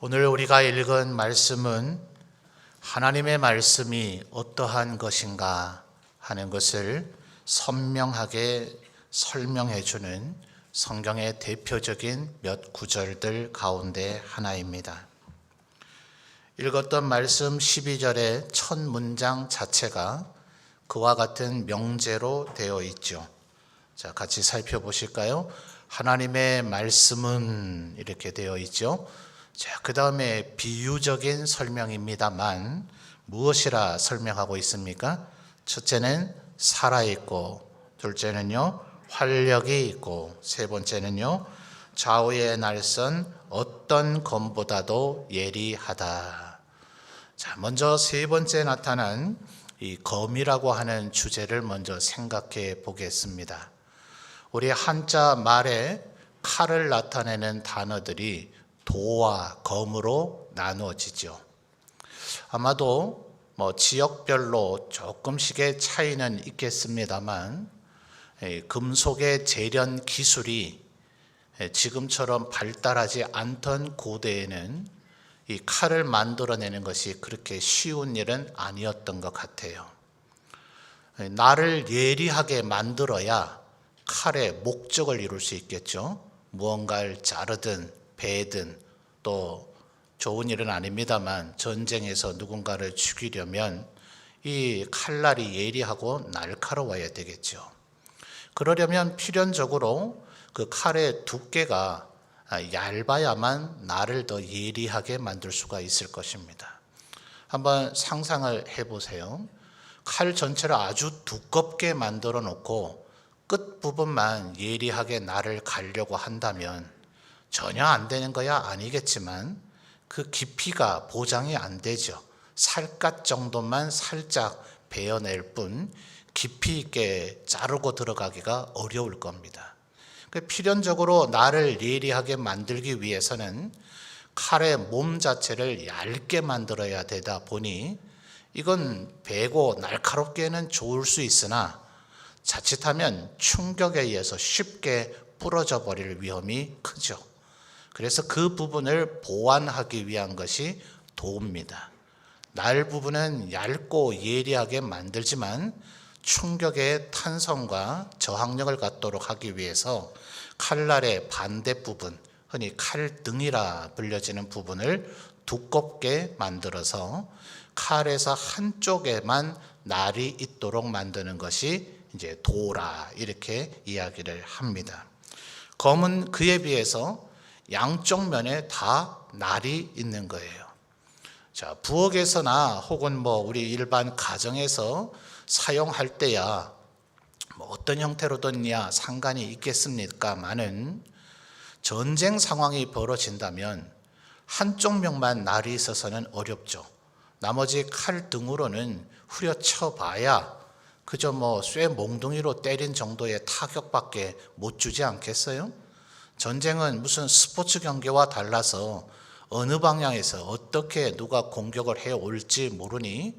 오늘 우리가 읽은 말씀은 하나님의 말씀이 어떠한 것인가 하는 것을 선명하게 설명해 주는 성경의 대표적인 몇 구절들 가운데 하나입니다. 읽었던 말씀 12절의 첫 문장 자체가 그와 같은 명제로 되어 있죠. 자, 같이 살펴보실까요? 하나님의 말씀은 이렇게 되어 있죠. 자, 그 다음에 비유적인 설명입니다만 무엇이라 설명하고 있습니까? 첫째는 살아있고, 둘째는요 활력이 있고, 세 번째는요 좌우의 날선 어떤 검보다도 예리하다. 자, 먼저 세 번째 나타난 이 검이라고 하는 주제를 먼저 생각해 보겠습니다. 우리 한자 말에 칼을 나타내는 단어들이 도와 검으로 나누어지죠. 아마도 지역별로 조금씩의 차이는 있겠습니다만 금속의 재련 기술이 지금처럼 발달하지 않던 고대에는 이 칼을 만들어내는 것이 그렇게 쉬운 일은 아니었던 것 같아요. 나를 예리하게 만들어야 칼의 목적을 이룰 수 있겠죠. 무언가를 자르든 베든, 또 좋은 일은 아닙니다만 전쟁에서 누군가를 죽이려면 이 칼날이 예리하고 날카로워야 되겠죠. 그러려면 필연적으로 그 칼의 두께가 얇아야만 나를 더 예리하게 만들 수가 있을 것입니다. 한번 상상을 해보세요. 칼 전체를 아주 두껍게 만들어 놓고 끝부분만 예리하게 나를 가려고 한다면 전혀 안 되는 거야 아니겠지만 그 깊이가 보장이 안 되죠. 살갗 정도만 살짝 베어낼 뿐 깊이 있게 자르고 들어가기가 어려울 겁니다. 필연적으로 나를 예리하게 만들기 위해서는 칼의 몸 자체를 얇게 만들어야 되다 보니 이건 베고 날카롭게는 좋을 수 있으나 자칫하면 충격에 의해서 쉽게 부러져 버릴 위험이 크죠. 그래서 그 부분을 보완하기 위한 것이 도입니다. 날 부분은 얇고 예리하게 만들지만 충격의 탄성과 저항력을 갖도록 하기 위해서 칼날의 반대 부분, 흔히 칼등이라 불려지는 부분을 두껍게 만들어서 칼에서 한쪽에만 날이 있도록 만드는 것이 이제 도라, 이렇게 이야기를 합니다. 검은 그에 비해서 양쪽 면에 다 날이 있는 거예요. 자, 부엌에서나 혹은 우리 일반 가정에서 사용할 때야 어떤 형태로든야 상관이 있겠습니까마는 전쟁 상황이 벌어진다면 한쪽 면만 날이 있어서는 어렵죠. 나머지 칼 등으로는 후려쳐 봐야 그저 쇠 몽둥이로 때린 정도의 타격밖에 못 주지 않겠어요? 전쟁은 무슨 스포츠 경기와 달라서 어느 방향에서 어떻게 누가 공격을 해올지 모르니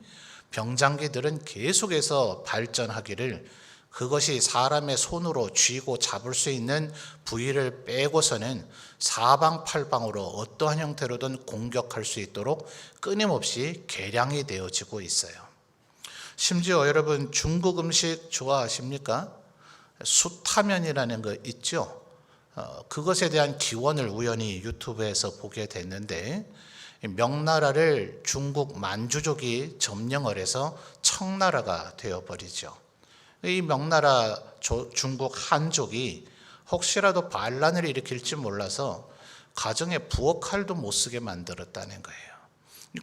병장기들은 계속해서 발전하기를 그것이 사람의 손으로 쥐고 잡을 수 있는 부위를 빼고서는 사방팔방으로 어떠한 형태로든 공격할 수 있도록 끊임없이 개량이 되어지고 있어요. 심지어 여러분 중국 음식 좋아하십니까? 수타면이라는 거 있죠? 그것에 대한 기원을 우연히 유튜브에서 보게 됐는데 명나라를 중국 만주족이 점령을 해서 청나라가 되어버리죠. 이 명나라 중국 한족이 혹시라도 반란을 일으킬지 몰라서 가정에 부엌칼도 못 쓰게 만들었다는 거예요.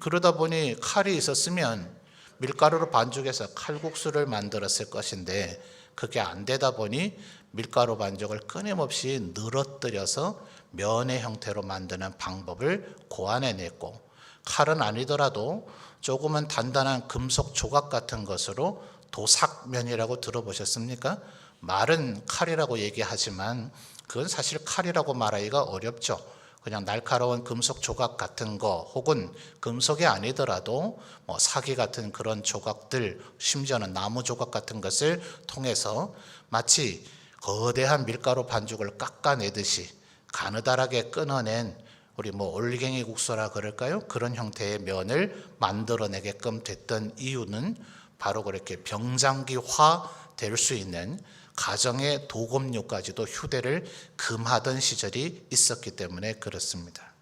그러다 보니 칼이 있었으면 밀가루로 반죽해서 칼국수를 만들었을 것인데 그게 안 되다 보니 밀가루 반죽을 끊임없이 늘어뜨려서 면의 형태로 만드는 방법을 고안해냈고, 칼은 아니더라도 조금은 단단한 금속 조각 같은 것으로 도삭면이라고 들어보셨습니까? 말은 칼이라고 얘기하지만 그건 사실 칼이라고 말하기가 어렵죠. 그냥 날카로운 금속 조각 같은 거, 혹은 금속이 아니더라도 사기 같은 그런 조각들, 심지어는 나무 조각 같은 것을 통해서 마치 거대한 밀가루 반죽을 깎아내듯이 가느다랗게 끊어낸 우리 올갱이 국수라 그럴까요? 그런 형태의 면을 만들어내게끔 됐던 이유는 바로 그렇게 병장기화 될 수 있는 가정의 도검류까지도 휴대를 금하던 시절이 있었기 때문에 그렇습니다.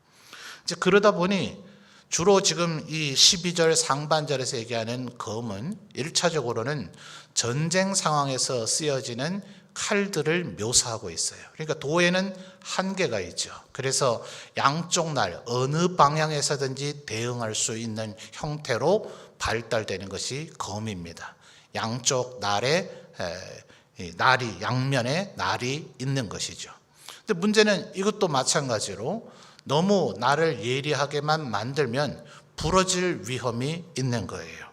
이제 그러다 보니 주로 지금 이 12절 상반절에서 얘기하는 검은 1차적으로는 전쟁 상황에서 쓰여지는 칼들을 묘사하고 있어요. 그러니까 도에는 한계가 있죠. 그래서 양쪽 날 어느 방향에서든지 대응할 수 있는 형태로 발달되는 것이 검입니다. 양쪽 날에 날이 양면에 날이 있는 것이죠. 근데 문제는 이것도 마찬가지로 너무 날을 예리하게만 만들면 부러질 위험이 있는 거예요.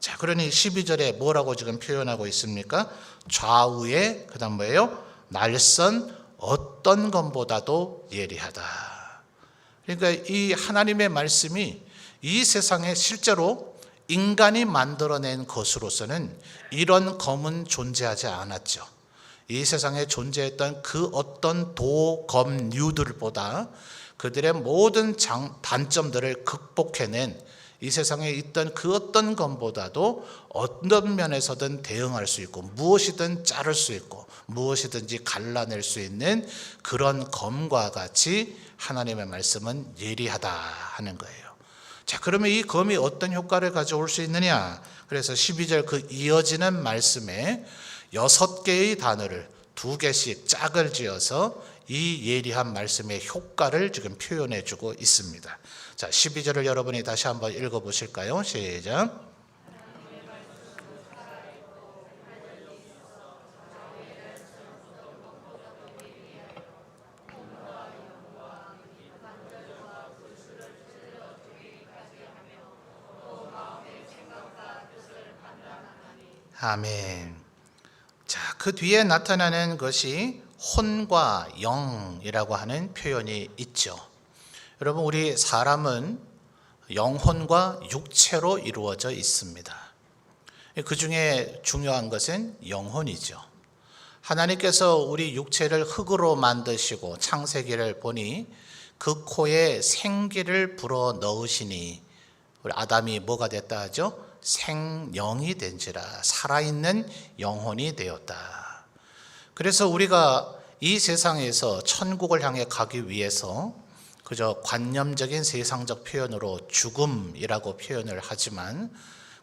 자, 그러니 12절에 뭐라고 지금 표현하고 있습니까? 좌우에 그다음 뭐예요? 날선 어떤 것보다도 예리하다. 그러니까 이 하나님의 말씀이 이 세상에 실제로 인간이 만들어낸 것으로서는 이런 검은 존재하지 않았죠. 이 세상에 존재했던 그 어떤 도검류들보다 그들의 모든 단점들을 극복해낸 이 세상에 있던 그 어떤 검보다도 어떤 면에서든 대응할 수 있고 무엇이든 자를 수 있고 무엇이든지 갈라낼 수 있는 그런 검과 같이 하나님의 말씀은 예리하다 하는 거예요. 자, 그러면 이 검이 어떤 효과를 가져올 수 있느냐? 그래서 12절 그 이어지는 말씀에 6개의 단어를 2개씩 짝을 지어서 이 예리한 말씀의 효과를 지금 표현해 주고 있습니다. 자, 12절을 여러분이 다시 한번 읽어 보실까요? 시작. 아멘. 자, 그 뒤에 나타나는 것이 혼과 영이라고 하는 표현이 있죠. 여러분, 우리 사람은 영혼과 육체로 이루어져 있습니다. 그 중에 중요한 것은 영혼이죠. 하나님께서 우리 육체를 흙으로 만드시고 창세기를 보니 그 코에 생기를 불어 넣으시니 우리 아담이 뭐가 됐다 하죠? 생영이 된지라, 살아있는 영혼이 되었다. 그래서 우리가 이 세상에서 천국을 향해 가기 위해서 그저 관념적인 세상적 표현으로 죽음이라고 표현을 하지만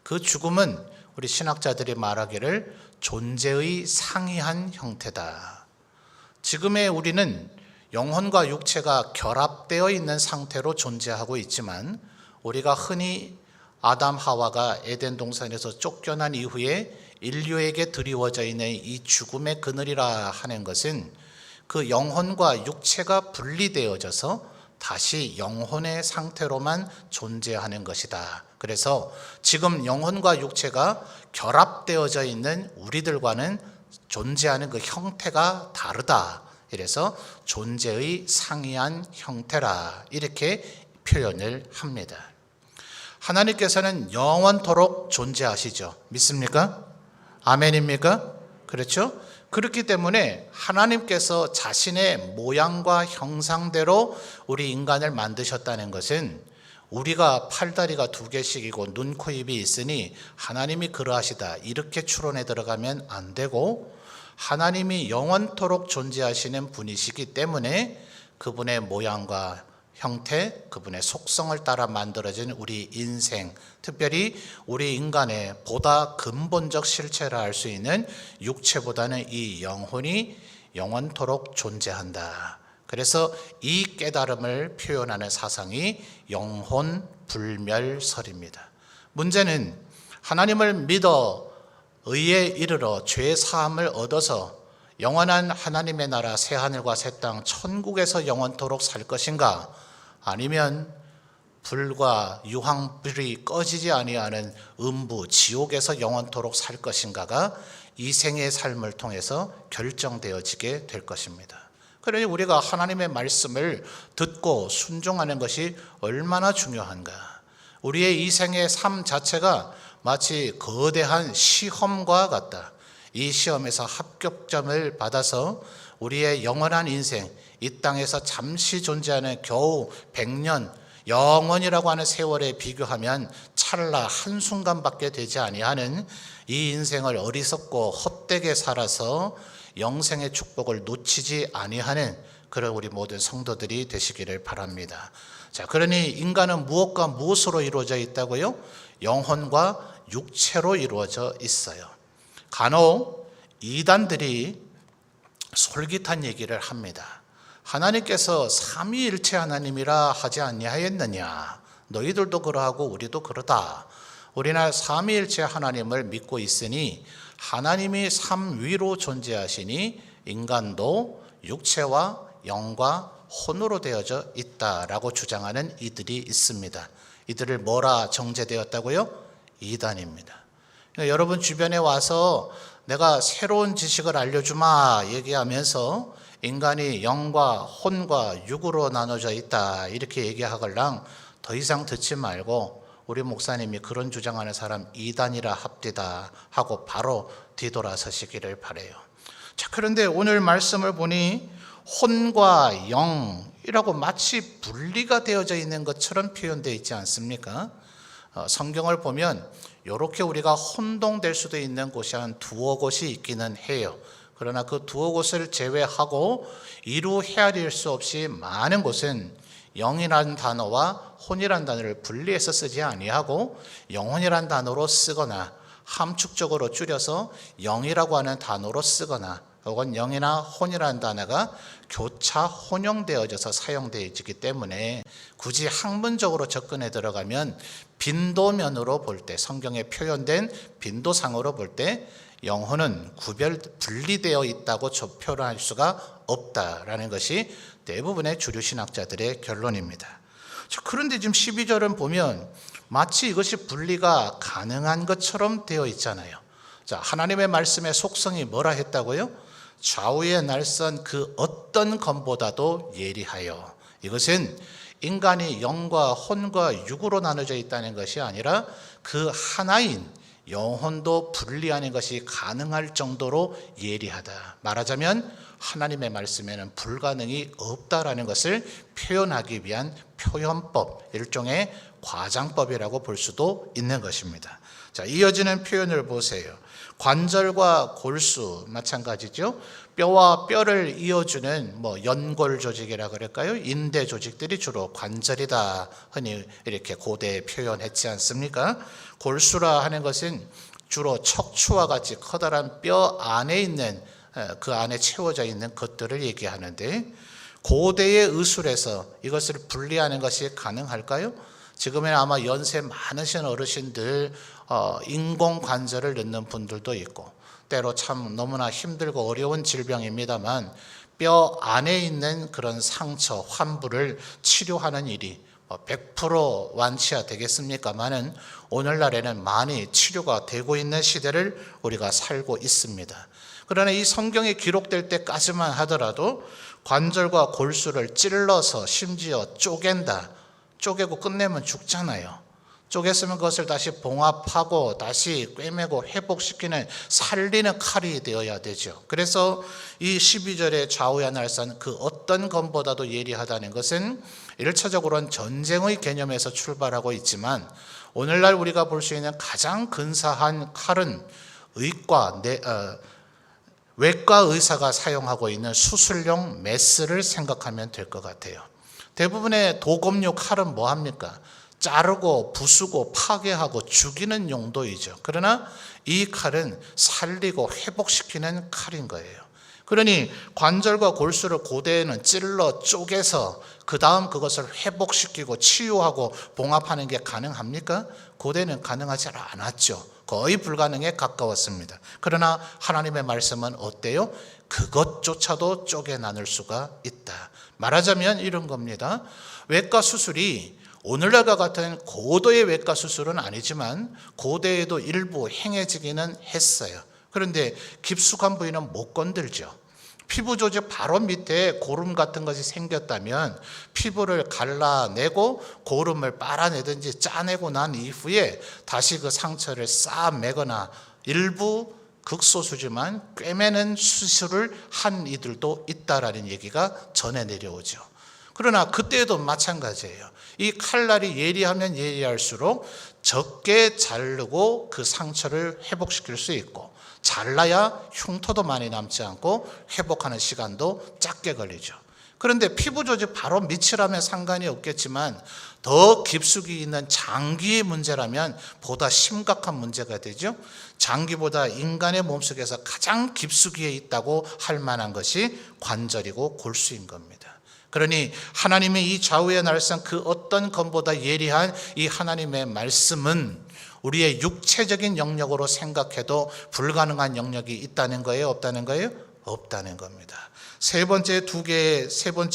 그 죽음은 우리 신학자들이 말하기를 존재의 상이한 형태다. 지금의 우리는 영혼과 육체가 결합되어 있는 상태로 존재하고 있지만 우리가 흔히 아담 하와가 에덴 동산에서 쫓겨난 이후에 인류에게 드리워져 있는 이 죽음의 그늘이라 하는 것은 그 영혼과 육체가 분리되어져서 다시 영혼의 상태로만 존재하는 것이다. 그래서 지금 영혼과 육체가 결합되어져 있는 우리들과는 존재하는 그 형태가 다르다. 이래서 존재의 상이한 형태라 이렇게 표현을 합니다. 하나님께서는 영원토록 존재하시죠. 믿습니까? 아멘입니까? 그렇죠? 그렇기 때문에 하나님께서 자신의 모양과 형상대로 우리 인간을 만드셨다는 것은 우리가 팔다리가 2개씩이고 눈, 코, 입이 있으니 하나님이 그러하시다 이렇게 추론해 들어가면 안 되고 하나님이 영원토록 존재하시는 분이시기 때문에 그분의 모양과 형태, 그분의 속성을 따라 만들어진 우리 인생, 특별히 우리 인간의 보다 근본적 실체라 할 수 있는 육체보다는 이 영혼이 영원토록 존재한다. 그래서 이 깨달음을 표현하는 사상이 영혼불멸설입니다. 문제는 하나님을 믿어 의에 이르러 죄 사함을 얻어서 영원한 하나님의 나라 새하늘과 새 땅 천국에서 영원토록 살 것인가? 아니면 불과 유황불이 꺼지지 아니하는 음부 지옥에서 영원토록 살 것인가가 이 생의 삶을 통해서 결정되어지게 될 것입니다. 그러니 우리가 하나님의 말씀을 듣고 순종하는 것이 얼마나 중요한가. 우리의 이 생의 삶 자체가 마치 거대한 시험과 같다. 이 시험에서 합격점을 받아서 우리의 영원한 인생, 이 땅에서 잠시 존재하는 겨우 100년, 영원이라고 하는 세월에 비교하면 찰나 한순간밖에 되지 아니하는 이 인생을 어리석고 헛되게 살아서 영생의 축복을 놓치지 아니하는 그런 우리 모든 성도들이 되시기를 바랍니다. 자, 그러니 인간은 무엇과 무엇으로 이루어져 있다고요? 영혼과 육체로 이루어져 있어요. 간혹 이단들이 솔깃한 얘기를 합니다. 하나님께서 삼위일체 하나님이라 하지 아니하였느냐? 너희들도 그러하고 우리도 그러다. 우리는 삼위일체 하나님을 믿고 있으니 하나님이 삼위로 존재하시니 인간도 육체와 영과 혼으로 되어져 있다라고 주장하는 이들이 있습니다. 이들을 뭐라 정죄되었다고요? 이단입니다. 여러분 주변에 와서 내가 새로운 지식을 알려주마 얘기하면서 인간이 영과 혼과 육으로 나눠져 있다 이렇게 얘기하걸랑 더 이상 듣지 말고 우리 목사님이 그런 주장하는 사람 이단이라 합디다 하고 바로 뒤돌아서시기를 바라요. 자, 그런데 오늘 말씀을 보니 혼과 영이라고 마치 분리가 되어져 있는 것처럼 표현되어 있지 않습니까? 성경을 보면 이렇게 우리가 혼동될 수도 있는 곳이 한 두어 곳이 있기는 해요. 그러나 그 두어 곳을 제외하고 이루 헤아릴 수 없이 많은 곳은 영이라는 단어와 혼이라는 단어를 분리해서 쓰지 아니하고 영혼이라는 단어로 쓰거나 함축적으로 줄여서 영이라고 하는 단어로 쓰거나 혹은 영이나 혼이라는 단어가 교차 혼용되어져서 사용되어지기 때문에 굳이 학문적으로 접근해 들어가면 빈도면으로 볼 때 성경에 표현된 빈도상으로 볼 때 영혼은 분리되어 있다고 표현할 수가 없다라는 것이 대부분의 주류 신학자들의 결론입니다. 그런데 지금 12절은 보면 마치 이것이 분리가 가능한 것처럼 되어 있잖아요. 자, 하나님의 말씀의 속성이 뭐라 했다고요? 좌우의 날선 그 어떤 검보다도 예리하여. 이것은 인간이 영과 혼과 육으로 나눠져 있다는 것이 아니라 그 하나인 영혼도 분리하는 것이 가능할 정도로 예리하다. 말하자면 하나님의 말씀에는 불가능이 없다라는 것을 표현하기 위한 표현법, 일종의 과장법이라고 볼 수도 있는 것입니다. 자, 이어지는 표현을 보세요. 관절과 골수 마찬가지죠. 뼈와 뼈를 이어주는 연골 조직이라 그럴까요? 인대 조직들이 주로 관절이다 흔히 이렇게 고대에 표현했지 않습니까? 골수라 하는 것은 주로 척추와 같이 커다란 뼈 안에 있는 그 안에 채워져 있는 것들을 얘기하는데 고대의 의술에서 이것을 분리하는 것이 가능할까요? 지금은 아마 연세 많으신 어르신들 인공관절을 넣는 분들도 있고 때로 참 너무나 힘들고 어려운 질병입니다만 뼈 안에 있는 그런 상처, 환부를 치료하는 일이 100% 완치가 되겠습니까마는 오늘날에는 많이 치료가 되고 있는 시대를 우리가 살고 있습니다. 그러나 이 성경에 기록될 때까지만 하더라도 관절과 골수를 찔러서 심지어 쪼갠다. 쪼개고 끝내면 죽잖아요. 쪼갰으면 그것을 다시 봉합하고 다시 꿰매고 회복시키는 살리는 칼이 되어야 되죠. 그래서 이 12절의 좌우의 날선 그 어떤 검보다도 예리하다는 것은 1차적으로는 전쟁의 개념에서 출발하고 있지만 오늘날 우리가 볼 수 있는 가장 근사한 칼은 외과 의사가 사용하고 있는 수술용 메스를 생각하면 될 것 같아요. 대부분의 도검류 칼은 뭐합니까? 자르고 부수고 파괴하고 죽이는 용도이죠. 그러나 이 칼은 살리고 회복시키는 칼인 거예요. 그러니 관절과 골수를 고대에는 찔러 쪼개서 그 다음 그것을 회복시키고 치유하고 봉합하는 게 가능합니까? 고대는 가능하지 않았죠. 거의 불가능에 가까웠습니다. 그러나 하나님의 말씀은 어때요? 그것조차도 쪼개 나눌 수가 있다. 말하자면 이런 겁니다. 외과 수술이 오늘날과 같은 고도의 외과 수술은 아니지만 고대에도 일부 행해지기는 했어요. 그런데 깊숙한 부위는 못 건들죠. 피부 조직 바로 밑에 고름 같은 것이 생겼다면 피부를 갈라내고 고름을 빨아내든지 짜내고 난 이후에 다시 그 상처를 싸매거나 일부 극소수지만 꿰매는 수술을 한 이들도 있다라는 얘기가 전해 내려오죠. 그러나 그때도 마찬가지예요. 이 칼날이 예리하면 예리할수록 적게 자르고 그 상처를 회복시킬 수 있고, 잘라야 흉터도 많이 남지 않고 회복하는 시간도 짧게 걸리죠. 그런데 피부 조직 바로 밑이라면 상관이 없겠지만 더 깊숙이 있는 장기의 문제라면 보다 심각한 문제가 되죠. 장기보다 인간의 몸속에서 가장 깊숙이에 있다고 할 만한 것이 관절이고 골수인 겁니다. 그러니 하나님의 이 좌우의 날선 그 어떤 검보다 예리한 이 하나님의 말씀은 우리의 육체적인 영역으로 생각해도 불가능한 영역이 있다는 거예요? 없다는 거예요? 없다는 겁니다. 세 번째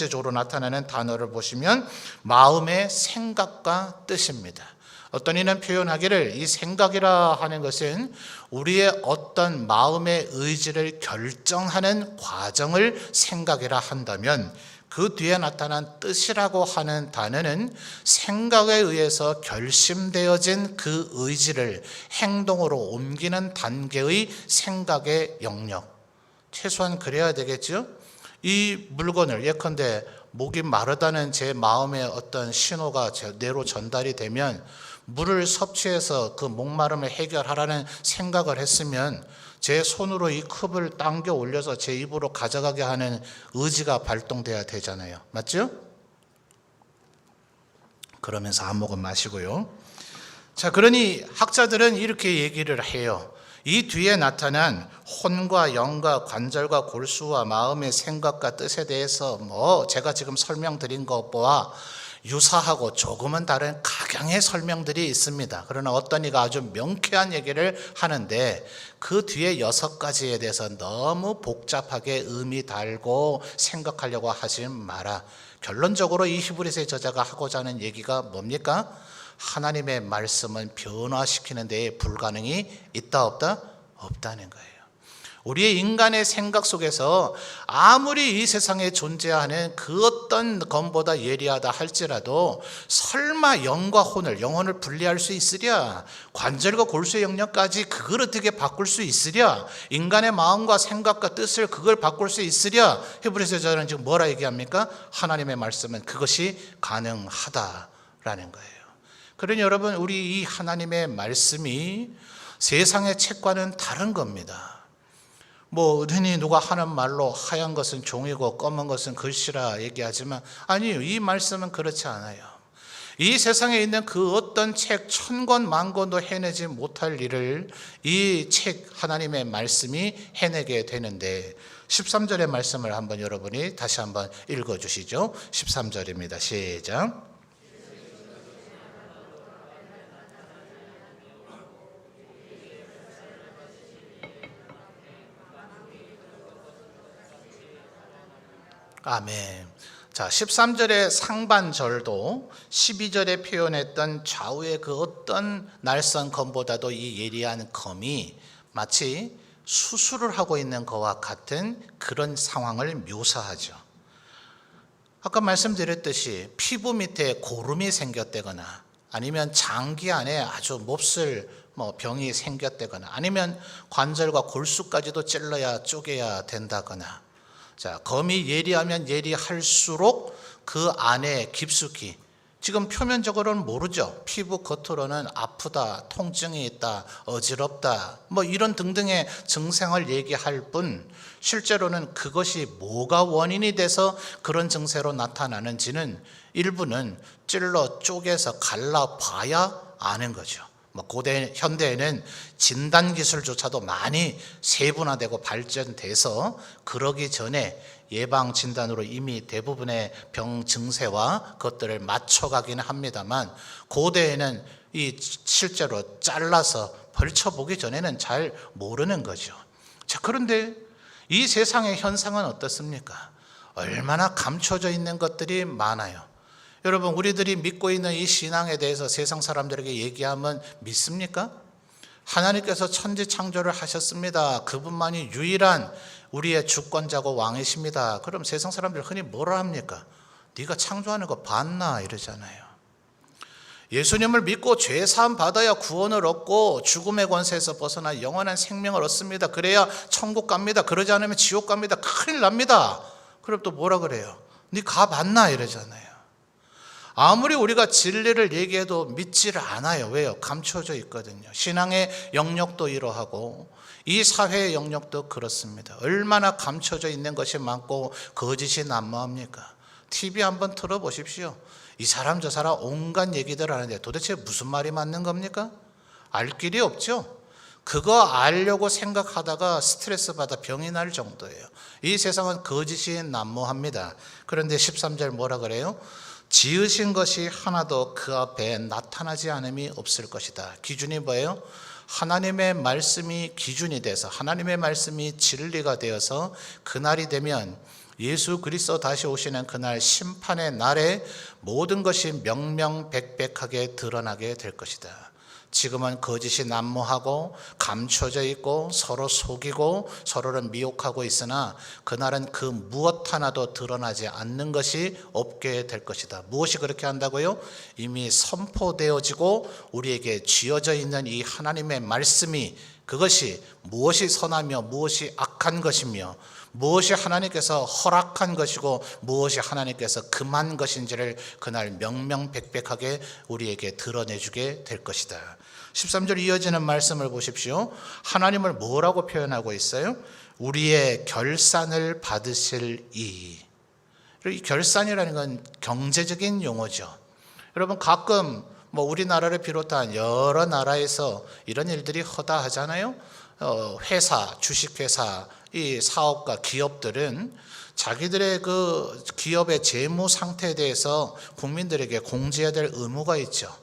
조로 나타나는 단어를 보시면 마음의 생각과 뜻입니다. 어떤 이는 표현하기를 이 생각이라 하는 것은 우리의 어떤 마음의 의지를 결정하는 과정을 생각이라 한다면, 그 뒤에 나타난 뜻이라고 하는 단어는 생각에 의해서 결심되어진 그 의지를 행동으로 옮기는 단계의 생각의 영역. 최소한 그래야 되겠죠? 이 물건을 예컨대 목이 마르다는 제 마음의 어떤 신호가 뇌로 전달이 되면 물을 섭취해서 그 목마름을 해결하라는 생각을 했으면 제 손으로 이 컵을 당겨 올려서 제 입으로 가져가게 하는 의지가 발동돼야 되잖아요. 맞죠? 그러면서 한 모금 마시고요. 자, 그러니 학자들은 이렇게 얘기를 해요. 이 뒤에 나타난 혼과 영과 관절과 골수와 마음의 생각과 뜻에 대해서 제가 지금 설명드린 것과 유사하고 조금은 다른 각양의 설명들이 있습니다. 그러나 어떤 이가 아주 명쾌한 얘기를 하는데 그 뒤에 6가지에 대해서 너무 복잡하게 의미 달고 생각하려고 하지 마라. 결론적으로 이 히브리서의 저자가 하고자 하는 얘기가 뭡니까? 하나님의 말씀은 변화시키는 데에 불가능이 있다 없다? 없다는 거예요. 우리의 인간의 생각 속에서 아무리 이 세상에 존재하는 그 어떤 검보다 예리하다 할지라도 설마 영과 혼을, 영혼을 분리할 수 있으랴? 관절과 골수의 영역까지 그걸 어떻게 바꿀 수 있으랴? 인간의 마음과 생각과 뜻을 그걸 바꿀 수 있으랴? 히브리서 저자는 지금 뭐라 얘기합니까? 하나님의 말씀은 그것이 가능하다라는 거예요. 그러니 여러분, 우리 이 하나님의 말씀이 세상의 책과는 다른 겁니다. 흔히 누가 하는 말로 하얀 것은 종이고 검은 것은 글씨라 얘기하지만 아니요, 이 말씀은 그렇지 않아요. 이 세상에 있는 그 어떤 책 1000권 만권도 해내지 못할 일을 이 책 하나님의 말씀이 해내게 되는데, 13절의 말씀을 한번 여러분이 다시 한번 읽어주시죠. 13절입니다. 시작. 아멘. 자, 13절의 상반절도 12절에 표현했던 좌우의 그 어떤 날선 검보다도 이 예리한 검이 마치 수술을 하고 있는 것과 같은 그런 상황을 묘사하죠. 아까 말씀드렸듯이 피부 밑에 고름이 생겼다거나 아니면 장기 안에 아주 몹쓸 병이 생겼다거나 아니면 관절과 골수까지도 찔러야 쪼개야 된다거나, 자, 검이 예리하면 예리할수록 그 안에 깊숙이, 지금 표면적으로는 모르죠. 피부 겉으로는 아프다, 통증이 있다, 어지럽다, 이런 등등의 증상을 얘기할 뿐 실제로는 그것이 뭐가 원인이 돼서 그런 증세로 나타나는지는 일부는 찔러 쪼개서 갈라봐야 아는 거죠. 현대에는 진단기술조차도 많이 세분화되고 발전돼서 그러기 전에 예방 진단으로 이미 대부분의 병 증세와 그것들을 맞춰가기는 합니다만, 고대에는 이 실제로 잘라서 벌쳐보기 전에는 잘 모르는 거죠. 자, 그런데 이 세상의 현상은 어떻습니까? 얼마나 감춰져 있는 것들이 많아요. 여러분, 우리들이 믿고 있는 이 신앙에 대해서 세상 사람들에게 얘기하면 믿습니까? 하나님께서 천지 창조를 하셨습니다. 그분만이 유일한 우리의 주권자고 왕이십니다. 그럼 세상 사람들 흔히 뭐라 합니까? 네가 창조하는 거 봤나? 이러잖아요. 예수님을 믿고 죄 사함 받아야 구원을 얻고 죽음의 권세에서 벗어나 영원한 생명을 얻습니다. 그래야 천국 갑니다. 그러지 않으면 지옥 갑니다. 큰일 납니다. 그럼 또 뭐라 그래요? 네 가봤나 이러잖아요. 아무리 우리가 진리를 얘기해도 믿지를 않아요. 왜요? 감춰져 있거든요. 신앙의 영역도 이러하고 이 사회의 영역도 그렇습니다. 얼마나 감춰져 있는 것이 많고 거짓이 난무합니까? TV 한번 틀어보십시오. 이 사람 저 사람 온갖 얘기들 하는데 도대체 무슨 말이 맞는 겁니까? 알 길이 없죠. 그거 알려고 생각하다가 스트레스 받아 병이 날 정도예요. 이 세상은 거짓이 난무합니다. 그런데 13절 뭐라 그래요? 지으신 것이 하나도 그 앞에 나타나지 않음이 없을 것이다. 기준이 뭐예요? 하나님의 말씀이 기준이 돼서 하나님의 말씀이 진리가 되어서 그날이 되면 예수 그리스도 다시 오시는 그날 심판의 날에 모든 것이 명명백백하게 드러나게 될 것이다. 지금은 거짓이 난무하고 감춰져 있고 서로 속이고 서로를 미혹하고 있으나 그날은 그 무엇 하나도 드러나지 않는 것이 없게 될 것이다. 무엇이 그렇게 한다고요? 이미 선포되어지고 우리에게 쥐어져 있는 이 하나님의 말씀이 그것이 무엇이 선하며 무엇이 악한 것이며 무엇이 하나님께서 허락한 것이고 무엇이 하나님께서 금한 것인지를 그날 명명백백하게 우리에게 드러내주게 될 것이다. 13절 이어지는 말씀을 보십시오. 하나님을 뭐라고 표현하고 있어요? 우리의 결산을 받으실 이. 이 결산이라는 건 경제적인 용어죠. 여러분 가끔 우리나라를 비롯한 여러 나라에서 이런 일들이 허다하잖아요. 회사, 주식회사, 이 사업가, 기업들은 자기들의 그 기업의 재무 상태에 대해서 국민들에게 공지해야 될 의무가 있죠.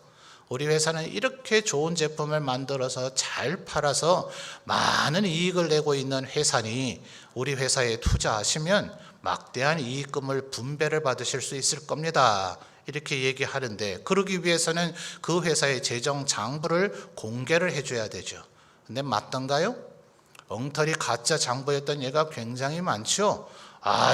우리 회사는 이렇게 좋은 제품을 만들어서 잘 팔아서 많은 이익을 내고 있는 회사니 우리 회사에 투자하시면 막대한 이익금을 분배를 받으실 수 있을 겁니다. 이렇게 얘기하는데 그러기 위해서는 그 회사의 재정 장부를 공개를 해줘야 되죠. 근데 맞던가요? 엉터리 가짜 장부였던 예가 굉장히 많죠.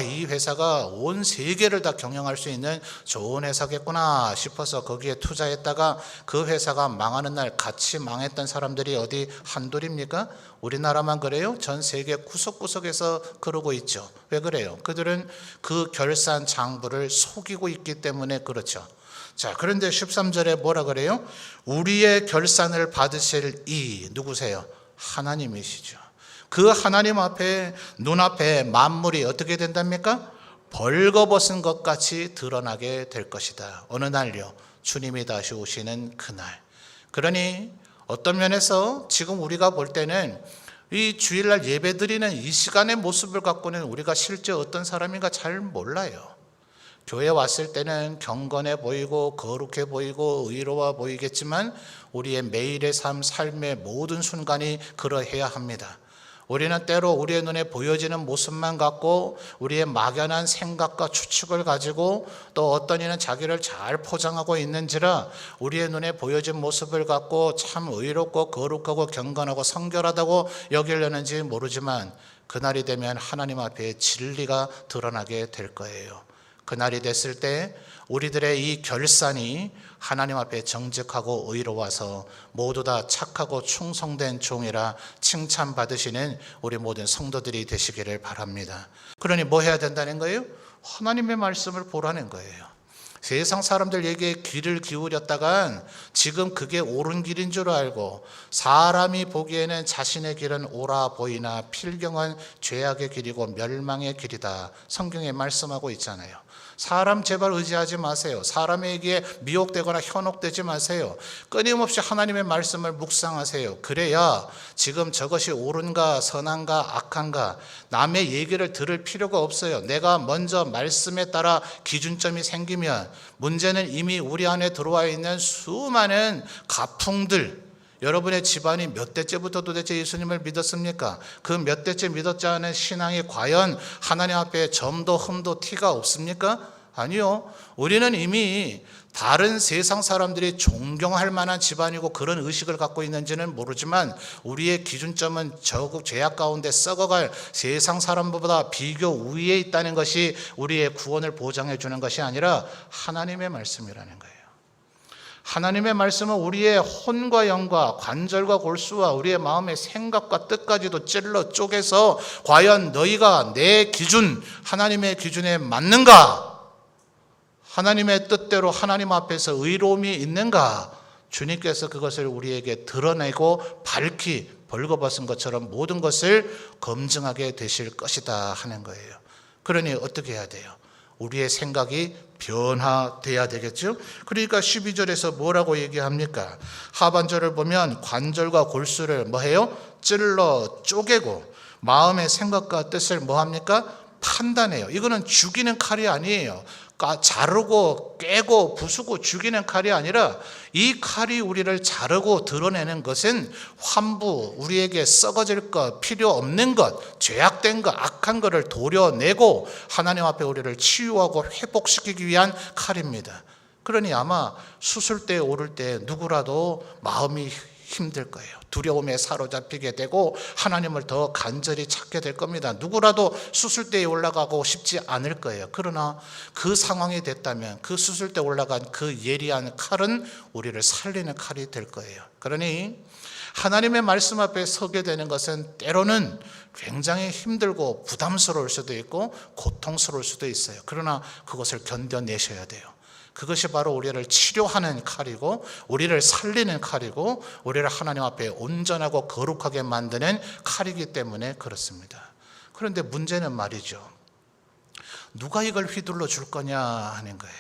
이 회사가 온 세계를 다 경영할 수 있는 좋은 회사겠구나 싶어서 거기에 투자했다가 그 회사가 망하는 날 같이 망했던 사람들이 어디 한둘입니까? 우리나라만 그래요? 전 세계 구석구석에서 그러고 있죠. 왜 그래요? 그들은 그 결산 장부를 속이고 있기 때문에 그렇죠. 자, 그런데 13절에 뭐라 그래요? 우리의 결산을 받으실 이 누구세요? 하나님이시죠. 그 하나님 앞에 눈앞에 만물이 어떻게 된답니까? 벌거벗은 것 같이 드러나게 될 것이다. 어느 날요? 주님이 다시 오시는 그날. 그러니 어떤 면에서 지금 우리가 볼 때는 이 주일날 예배드리는 이 시간의 모습을 갖고는 우리가 실제 어떤 사람인가 잘 몰라요. 교회 왔을 때는 경건해 보이고 거룩해 보이고 의로워 보이겠지만 우리의 매일의 삶의 모든 순간이 그러해야 합니다. 우리는 때로 우리의 눈에 보여지는 모습만 갖고 우리의 막연한 생각과 추측을 가지고 또 어떤 이는 자기를 잘 포장하고 있는지라 우리의 눈에 보여진 모습을 갖고 참 의롭고 거룩하고 경건하고 성결하다고 여기려는지 모르지만 그날이 되면 하나님 앞에 진리가 드러나게 될 거예요. 그날이 됐을 때 우리들의 이 결산이 하나님 앞에 정직하고 의로워서 모두 다 착하고 충성된 종이라 칭찬받으시는 우리 모든 성도들이 되시기를 바랍니다. 그러니 뭐 해야 된다는 거예요? 하나님의 말씀을 보라는 거예요. 세상 사람들 얘기에 귀를 기울였다간 지금 그게 옳은 길인 줄 알고 사람이 보기에는 자신의 길은 옳아 보이나 필경은 죄악의 길이고 멸망의 길이다. 성경에 말씀하고 있잖아요. 사람 제발 의지하지 마세요. 사람의 얘기에 미혹되거나 현혹되지 마세요. 끊임없이 하나님의 말씀을 묵상하세요. 그래야 지금 저것이 옳은가 선한가 악한가 남의 얘기를 들을 필요가 없어요. 내가 먼저 말씀에 따라 기준점이 생기면 문제는 이미 우리 안에 들어와 있는 수많은 가풍들, 여러분의 집안이 몇 대째부터 도대체 예수님을 믿었습니까? 그 몇 대째 믿었지 않은 신앙이 과연 하나님 앞에 점도 흠도 티가 없습니까? 아니요. 우리는 이미 다른 세상 사람들이 존경할 만한 집안이고 그런 의식을 갖고 있는지는 모르지만 우리의 기준점은 저국 죄악 가운데 썩어갈 세상 사람보다 비교 우위에 있다는 것이 우리의 구원을 보장해 주는 것이 아니라 하나님의 말씀이라는 거예요. 하나님의 말씀은 우리의 혼과 영과 관절과 골수와 우리의 마음의 생각과 뜻까지도 찔러 쪼개서 과연 너희가 내 기준, 하나님의 기준에 맞는가? 하나님의 뜻대로 하나님 앞에서 의로움이 있는가? 주님께서 그것을 우리에게 드러내고 밝히 벌거벗은 것처럼 모든 것을 검증하게 되실 것이다 하는 거예요. 그러니 어떻게 해야 돼요? 우리의 생각이 변화돼야 되겠죠. 그러니까 12절에서 뭐라고 얘기합니까? 하반절을 보면 관절과 골수를 뭐해요? 찔러 쪼개고 마음의 생각과 뜻을 뭐합니까? 판단해요. 이거는 죽이는 칼이 아니에요. 자르고 깨고 부수고 죽이는 칼이 아니라 이 칼이 우리를 자르고 드러내는 것은 환부, 우리에게 썩어질 것, 필요 없는 것, 죄악된 것, 악한 것을 도려내고 하나님 앞에 우리를 치유하고 회복시키기 위한 칼입니다. 그러니 아마 수술대에 오를 때 누구라도 마음이 힘들 거예요. 두려움에 사로잡히게 되고 하나님을 더 간절히 찾게 될 겁니다. 누구라도 수술대에 올라가고 싶지 않을 거예요. 그러나 그 상황이 됐다면 그 수술대에 올라간 그 예리한 칼은 우리를 살리는 칼이 될 거예요. 그러니 하나님의 말씀 앞에 서게 되는 것은 때로는 굉장히 힘들고 부담스러울 수도 있고 고통스러울 수도 있어요. 그러나 그것을 견뎌내셔야 돼요. 그것이 바로 우리를 치료하는 칼이고 우리를 살리는 칼이고 우리를 하나님 앞에 온전하고 거룩하게 만드는 칼이기 때문에 그렇습니다. 그런데 문제는 말이죠. 누가 이걸 휘둘러 줄 거냐 하는 거예요.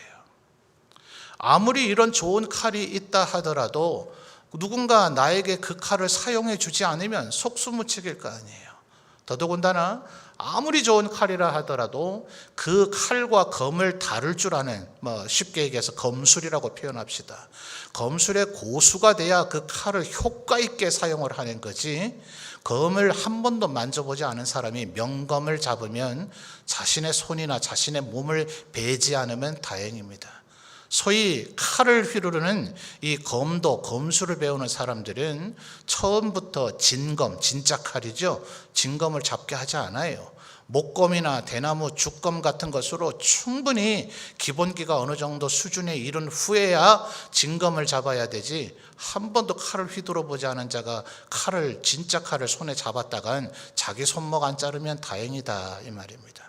아무리 이런 좋은 칼이 있다 하더라도 누군가 나에게 그 칼을 사용해 주지 않으면 속수무책일 거 아니에요. 더더군다나 아무리 좋은 칼이라 하더라도 그 칼과 검을 다룰 줄 아는, 쉽게 얘기해서 검술이라고 표현합시다. 검술의 고수가 돼야 그 칼을 효과 있게 사용을 하는 거지, 검을 한 번도 만져보지 않은 사람이 명검을 잡으면 자신의 손이나 자신의 몸을 베지 않으면 다행입니다. 소위 칼을 휘두르는 이 검도, 검술을 배우는 사람들은 처음부터 진검, 진짜 칼이죠, 진검을 잡게 하지 않아요. 목검이나 대나무 죽검 같은 것으로 충분히 기본기가 어느 정도 수준에 이른 후에야 진검을 잡아야 되지, 한 번도 칼을 휘두르 보지 않은 자가 진짜 칼을 손에 잡았다간 자기 손목 안 자르면 다행이다 이 말입니다.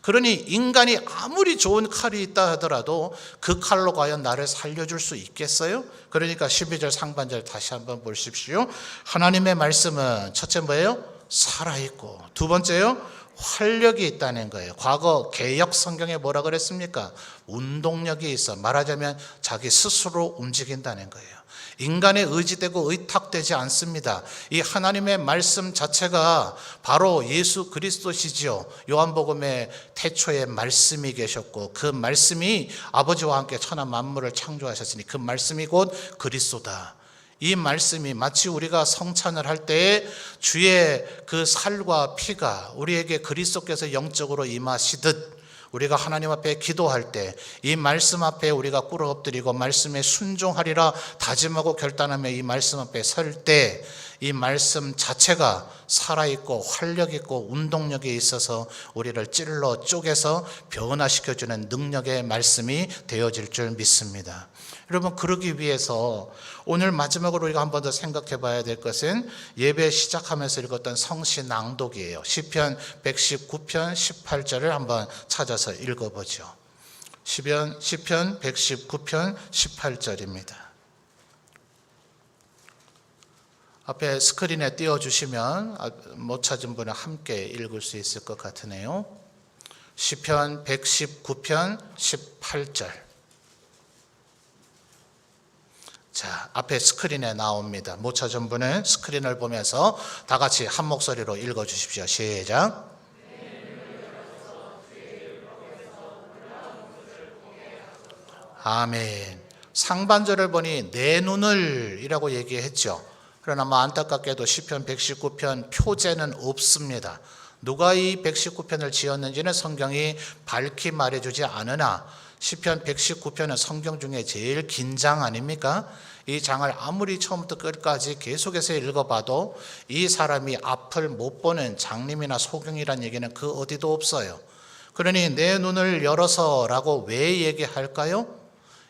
그러니 인간이 아무리 좋은 칼이 있다 하더라도 그 칼로 과연 나를 살려줄 수 있겠어요? 그러니까 12절 상반절 다시 한번 보십시오. 하나님의 말씀은 첫째 뭐예요? 살아있고, 두 번째요? 활력이 있다는 거예요. 과거 개역 성경에 뭐라 그랬습니까? 운동력이 있어. 말하자면 자기 스스로 움직인다는 거예요. 인간에 의지되고 의탁되지 않습니다. 이 하나님의 말씀 자체가 바로 예수 그리스도시지요. 요한복음의 태초에 말씀이 계셨고 그 말씀이 아버지와 함께 천하 만물을 창조하셨으니 그 말씀이 곧 그리스도다. 이 말씀이 마치 우리가 성찬을 할 때에 주의 그 살과 피가 우리에게 그리스도께서 영적으로 임하시듯 우리가 하나님 앞에 기도할 때 이 말씀 앞에 우리가 꿇어 엎드리고 말씀에 순종하리라 다짐하고 결단하며 이 말씀 앞에 설 때 이 말씀 자체가 살아있고 활력있고 운동력이 있어서 우리를 찔러 쪼개서 변화시켜주는 능력의 말씀이 되어질 줄 믿습니다. 여러분, 그러기 위해서 오늘 마지막으로 우리가 한 번 더 생각해 봐야 될 것은 예배 시작하면서 읽었던 성시 낭독이에요. 시편 119편 18절을 한번 찾아서 읽어보죠. 시편 119편 18절입니다. 앞에 스크린에 띄워주시면 못 찾은 분은 함께 읽을 수 있을 것 같으네요. 시편 119편 18절. 자, 앞에 스크린에 나옵니다. 못 찾은 분은 스크린을 보면서 다 같이 한 목소리로 읽어주십시오. 시작. 아멘. 상반절을 보니 내 눈을 이라고 얘기했죠. 그러나 안타깝게도 시편 119편 표제는 없습니다. 누가 이 119편을 지었는지는 성경이 밝히 말해주지 않으나 시편 119편은 성경 중에 제일 긴 장 아닙니까? 이 장을 아무리 처음부터 끝까지 계속해서 읽어봐도 이 사람이 앞을 못 보는 장님이나 소경이란 얘기는 그 어디도 없어요. 그러니 내 눈을 열어서 라고 왜 얘기할까요?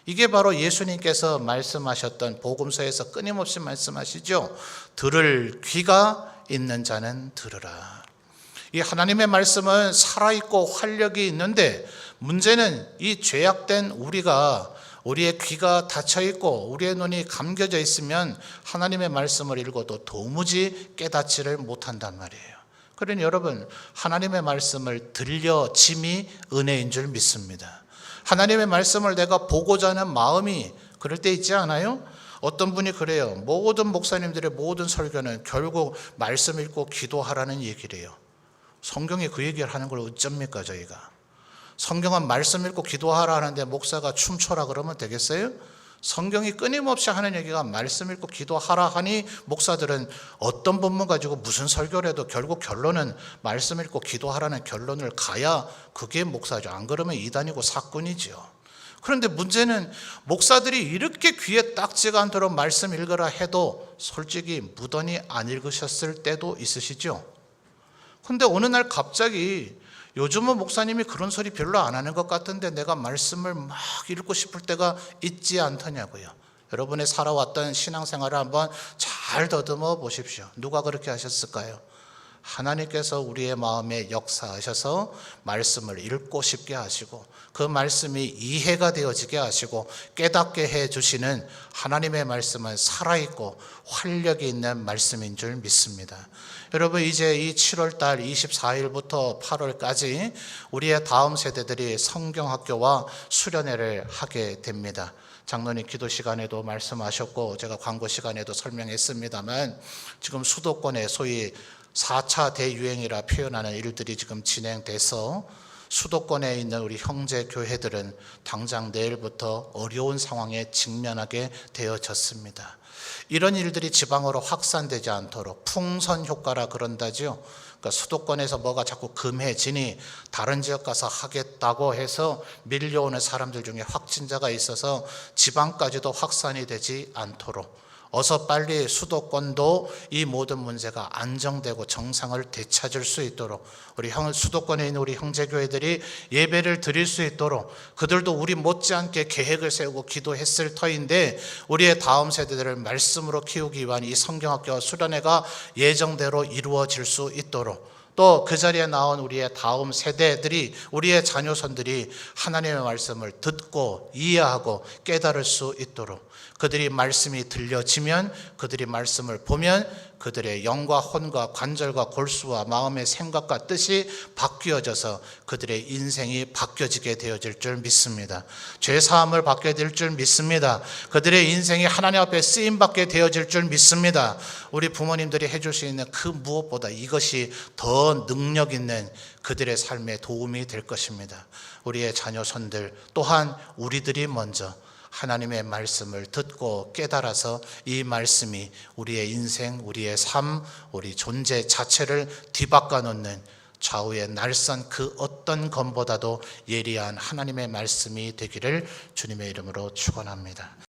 이게 바로 예수님께서 말씀하셨던 복음서에서 끊임없이 말씀하시죠. 들을 귀가 있는 자는 들으라. 이 하나님의 말씀은 살아있고 활력이 있는데 문제는 이 죄악된 우리의 귀가 닫혀있고 우리의 눈이 감겨져 있으면 하나님의 말씀을 읽어도 도무지 깨닫지를 못한단 말이에요. 그러니 여러분, 하나님의 말씀을 들려짐이 은혜인 줄 믿습니다. 하나님의 말씀을 내가 보고자 하는 마음이 그럴 때 있지 않아요? 어떤 분이 그래요. 모든 목사님들의 모든 설교는 결국 말씀 읽고 기도하라는 얘기를 해요. 성경이 그 얘기를 하는 걸 어쩝니까 저희가? 성경은 말씀 읽고 기도하라 하는데 목사가 춤춰라 그러면 되겠어요? 성경이 끊임없이 하는 얘기가 말씀 읽고 기도하라 하니 목사들은 어떤 본문 가지고 무슨 설교를 해도 결국 결론은 말씀 읽고 기도하라는 결론을 가야 그게 목사죠. 안 그러면 이단이고 사꾼이죠. 그런데 문제는 목사들이 이렇게 귀에 딱지가 않도록 말씀 읽으라 해도 솔직히 무던히 안 읽으셨을 때도 있으시죠. 근데 어느 날 갑자기 요즘은 목사님이 그런 소리 별로 안 하는 것 같은데 내가 말씀을 막 읽고 싶을 때가 있지 않더냐고요. 여러분의 살아왔던 신앙생활을 한번 잘 더듬어 보십시오. 누가 그렇게 하셨을까요? 하나님께서 우리의 마음에 역사하셔서 말씀을 읽고 싶게 하시고 그 말씀이 이해가 되어지게 하시고 깨닫게 해주시는 하나님의 말씀은 살아있고 활력이 있는 말씀인 줄 믿습니다. 여러분, 이제 이 7월달 24일부터 8월까지 우리의 다음 세대들이 성경학교와 수련회를 하게 됩니다. 장로님 기도 시간에도 말씀하셨고 제가 광고 시간에도 설명했습니다만 지금 수도권에 소위 4차 대유행이라 표현하는 일들이 지금 진행돼서 수도권에 있는 우리 형제 교회들은 당장 내일부터 어려운 상황에 직면하게 되어졌습니다. 이런 일들이 지방으로 확산되지 않도록 풍선 효과라 그런다죠. 그러니까 수도권에서 뭐가 자꾸 금해지니 다른 지역 가서 하겠다고 해서 밀려오는 사람들 중에 확진자가 있어서 지방까지도 확산이 되지 않도록 어서 빨리 수도권도 이 모든 문제가 안정되고 정상을 되찾을 수 있도록 우리 수도권에 있는 우리 형제교회들이 예배를 드릴 수 있도록 그들도 우리 못지않게 계획을 세우고 기도했을 터인데 우리의 다음 세대들을 말씀으로 키우기 위한 이 성경학교와 수련회가 예정대로 이루어질 수 있도록 또 그 자리에 나온 우리의 다음 세대들이 우리의 자녀손들이 하나님의 말씀을 듣고 이해하고 깨달을 수 있도록 그들이 말씀이 들려지면 그들이 말씀을 보면 그들의 영과 혼과 관절과 골수와 마음의 생각과 뜻이 바뀌어져서 그들의 인생이 바뀌어지게 되어질 줄 믿습니다. 죄사함을 받게 될 줄 믿습니다. 그들의 인생이 하나님 앞에 쓰임받게 되어질 줄 믿습니다. 우리 부모님들이 해줄 수 있는 그 무엇보다 이것이 더 능력 있는 그들의 삶에 도움이 될 것입니다. 우리의 자녀손들 또한 우리들이 먼저 하나님의 말씀을 듣고 깨달아서 이 말씀이 우리의 인생, 우리의 삶, 우리 존재 자체를 뒤바꿔 놓는 좌우의 날선 그 어떤 검보다도 예리한 하나님의 말씀이 되기를 주님의 이름으로 축원합니다.